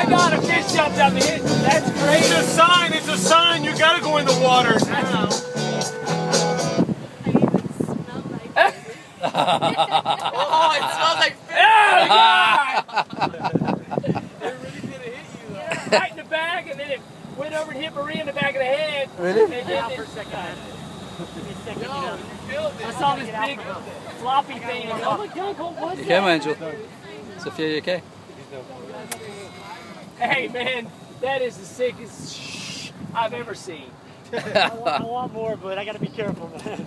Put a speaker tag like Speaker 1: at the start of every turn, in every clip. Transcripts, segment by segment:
Speaker 1: my God, a fish jumped on me. That's great.
Speaker 2: It's a sign. It's a sign. You gotta go in the water.
Speaker 1: I know.
Speaker 3: Oh, it smells like fish.
Speaker 1: Oh, God!
Speaker 3: It really did hit you, though.
Speaker 1: Right in the back, and then it went over and hit Maria in the back of the head.
Speaker 4: Really?
Speaker 1: And then
Speaker 3: for a second.
Speaker 1: no, you filled it. I saw this big floppy thing. And oh my God, what was
Speaker 4: You
Speaker 1: that?
Speaker 4: okay, Angel? Sophia, you okay?
Speaker 1: Hey, man, that is the sickest I've ever seen.
Speaker 5: I want more, but I gotta be careful, man.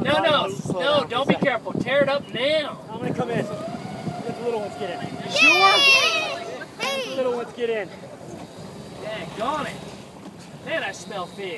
Speaker 1: No, don't be careful. Tear it up now.
Speaker 5: I'm gonna come in. Let the little ones get in.
Speaker 1: You sure?
Speaker 5: Let the little ones get in.
Speaker 1: Yeah, gone it. Man, I smell fish.